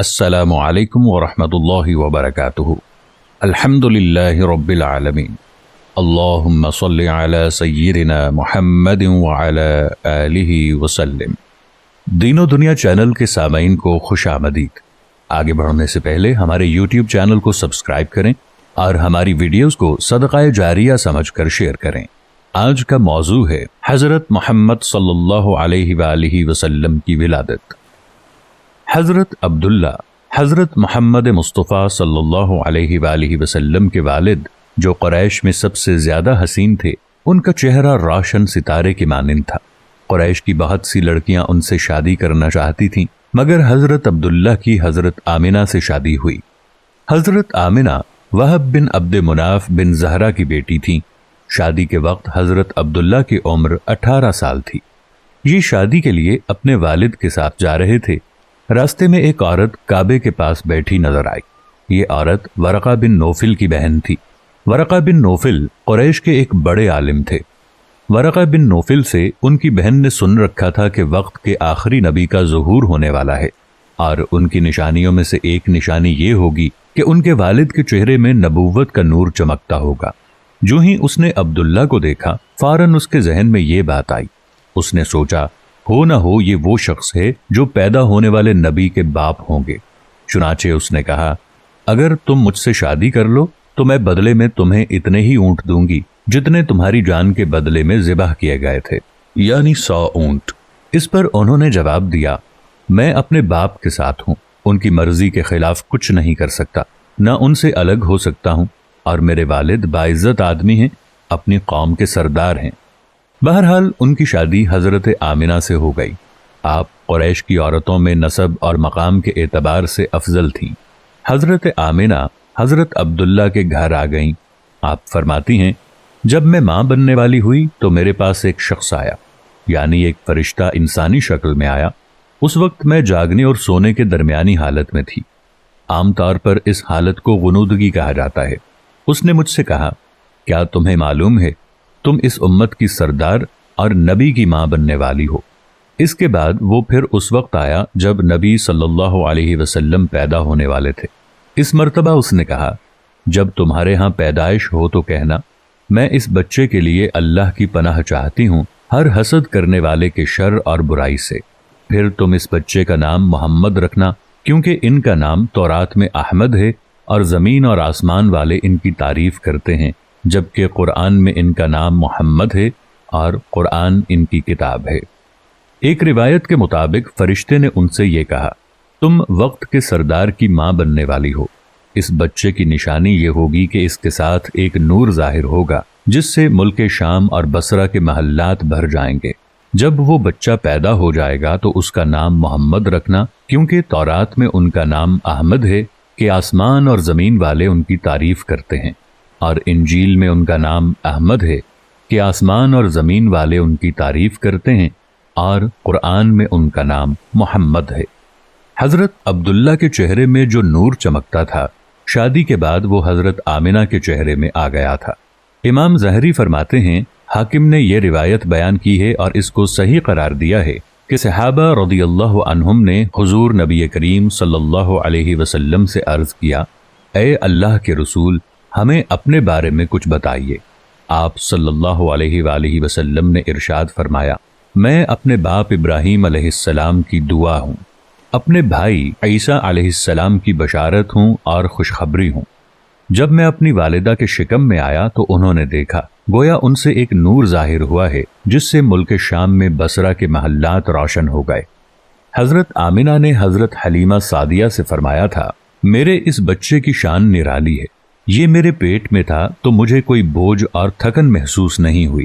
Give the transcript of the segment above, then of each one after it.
السلام علیکم ورحمۃ اللہ وبرکاتہ۔ الحمدللہ رب العالمین، اللہم صل علی سیدنا محمد وعلی آلہ وسلم۔ دین و دنیا چینل کے سامعین کو خوش آمدید۔ آگے بڑھنے سے پہلے ہمارے یوٹیوب چینل کو سبسکرائب کریں اور ہماری ویڈیوز کو صدقہ جاریہ سمجھ کر شیئر کریں۔ آج کا موضوع ہے حضرت محمد صلی اللہ علیہ وآلہ وسلم کی ولادت۔ حضرت عبداللہ حضرت محمد مصطفیٰ صلی اللہ علیہ وآلہ وسلم کے والد، جو قریش میں سب سے زیادہ حسین تھے، ان کا چہرہ روشن ستارے کے مانند تھا۔ قریش کی بہت سی لڑکیاں ان سے شادی کرنا چاہتی تھیں، مگر حضرت عبداللہ کی حضرت آمنہ سے شادی ہوئی۔ حضرت آمنہ وہب بن عبد مناف بن زہرہ کی بیٹی تھیں۔ شادی کے وقت حضرت عبداللہ کی عمر 18 سال تھی۔ یہ شادی کے لیے اپنے والد کے ساتھ جا رہے تھے۔ راستے میں ایک عورت کعبے کے پاس بیٹھی نظر آئی۔ یہ عورت ورقہ بن نوفل کی بہن تھی۔ ورقہ بن نوفل قریش کے ایک بڑے عالم تھے۔ ورقہ بن نوفل سے ان کی بہن نے سن رکھا تھا کہ وقت کے آخری نبی کا ظہور ہونے والا ہے، اور ان کی نشانیوں میں سے ایک نشانی یہ ہوگی کہ ان کے والد کے چہرے میں نبوت کا نور چمکتا ہوگا۔ جو ہی اس نے عبداللہ کو دیکھا، فوراً اس کے ذہن میں یہ بات آئی۔ اس نے سوچا، ہو نہ ہو یہ وہ شخص ہے جو پیدا ہونے والے نبی کے باپ ہوں گے۔ چنانچہ اس نے کہا، اگر تم مجھ سے شادی کر لو تو میں بدلے میں تمہیں اتنے ہی اونٹ دوں گی جتنے تمہاری جان کے بدلے میں ذبح کیے گئے تھے، یعنی 100 اونٹ۔ اس پر انہوں نے جواب دیا، میں اپنے باپ کے ساتھ ہوں، ان کی مرضی کے خلاف کچھ نہیں کر سکتا، نہ ان سے الگ ہو سکتا ہوں، اور میرے والد باعزت آدمی ہیں، اپنی قوم کے سردار ہیں۔ بہرحال ان کی شادی حضرت آمنہ سے ہو گئی۔ آپ قریش کی عورتوں میں نسب اور مقام کے اعتبار سے افضل تھیں۔ حضرت آمنہ حضرت عبداللہ کے گھر آ گئیں۔ آپ فرماتی ہیں، جب میں ماں بننے والی ہوئی تو میرے پاس ایک شخص آیا، یعنی ایک فرشتہ انسانی شکل میں آیا۔ اس وقت میں جاگنے اور سونے کے درمیانی حالت میں تھی۔ عام طور پر اس حالت کو غنودگی کہا جاتا ہے۔ اس نے مجھ سے کہا، کیا تمہیں معلوم ہے تم اس امت کی سردار اور نبی کی ماں بننے والی ہو؟ اس کے بعد وہ پھر اس وقت آیا جب نبی صلی اللہ علیہ وسلم پیدا ہونے والے تھے۔ اس مرتبہ اس نے کہا، جب تمہارے ہاں پیدائش ہو تو کہنا، میں اس بچے کے لیے اللہ کی پناہ چاہتی ہوں ہر حسد کرنے والے کے شر اور برائی سے۔ پھر تم اس بچے کا نام محمد رکھنا، کیونکہ ان کا نام تورات میں احمد ہے، اور زمین اور آسمان والے ان کی تعریف کرتے ہیں، جبکہ قرآن میں ان کا نام محمد ہے، اور قرآن ان کی کتاب ہے۔ ایک روایت کے مطابق فرشتے نے ان سے یہ کہا، تم وقت کے سردار کی ماں بننے والی ہو۔ اس بچے کی نشانی یہ ہوگی کہ اس کے ساتھ ایک نور ظاہر ہوگا جس سے ملک شام اور بصرہ کے محلات بھر جائیں گے۔ جب وہ بچہ پیدا ہو جائے گا تو اس کا نام محمد رکھنا، کیونکہ تورات میں ان کا نام احمد ہے کہ آسمان اور زمین والے ان کی تعریف کرتے ہیں، اور انجیل میں ان کا نام احمد ہے کہ آسمان اور زمین والے ان کی تعریف کرتے ہیں، اور قرآن میں ان کا نام محمد ہے۔ حضرت عبداللہ کے چہرے میں جو نور چمکتا تھا، شادی کے بعد وہ حضرت آمنہ کے چہرے میں آ گیا تھا۔ امام زہری فرماتے ہیں، حاکم نے یہ روایت بیان کی ہے اور اس کو صحیح قرار دیا ہے کہ صحابہ رضی اللہ عنہم نے حضور نبی کریم صلی اللہ علیہ وسلم سے عرض کیا، اے اللہ کے رسول، ہمیں اپنے بارے میں کچھ بتائیے۔ آپ صلی اللہ علیہ وآلہ وسلم نے ارشاد فرمایا، میں اپنے باپ ابراہیم علیہ السلام کی دعا ہوں، اپنے بھائی عیسیٰ علیہ السلام کی بشارت ہوں اور خوشخبری ہوں۔ جب میں اپنی والدہ کے شکم میں آیا تو انہوں نے دیکھا، گویا ان سے ایک نور ظاہر ہوا ہے جس سے ملک شام میں بصرہ کے محلات روشن ہو گئے۔ حضرت آمنہ نے حضرت حلیمہ سعدیہ سے فرمایا تھا، میرے اس بچے کی شان نرالی ہے، یہ میرے پیٹ میں تھا تو مجھے کوئی بوجھ اور تھکن محسوس نہیں ہوئی۔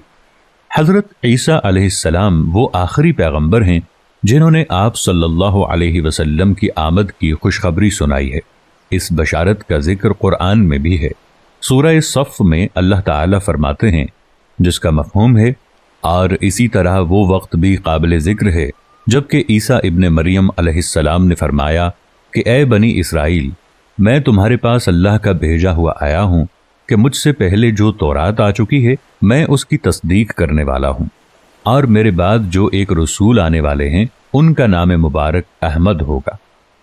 حضرت عیسیٰ علیہ السلام وہ آخری پیغمبر ہیں جنہوں نے آپ صلی اللہ علیہ وسلم کی آمد کی خوشخبری سنائی ہے۔ اس بشارت کا ذکر قرآن میں بھی ہے۔ سورہ صف میں اللہ تعالیٰ فرماتے ہیں، جس کا مفہوم ہے، اور اسی طرح وہ وقت بھی قابل ذکر ہے جبکہ عیسیٰ ابن مریم علیہ السلام نے فرمایا کہ اے بنی اسرائیل، میں تمہارے پاس اللہ کا بھیجا ہوا آیا ہوں کہ مجھ سے پہلے جو تورات آ چکی ہے میں اس کی تصدیق کرنے والا ہوں، اور میرے بعد جو ایک رسول آنے والے ہیں ان کا نام مبارک احمد ہوگا۔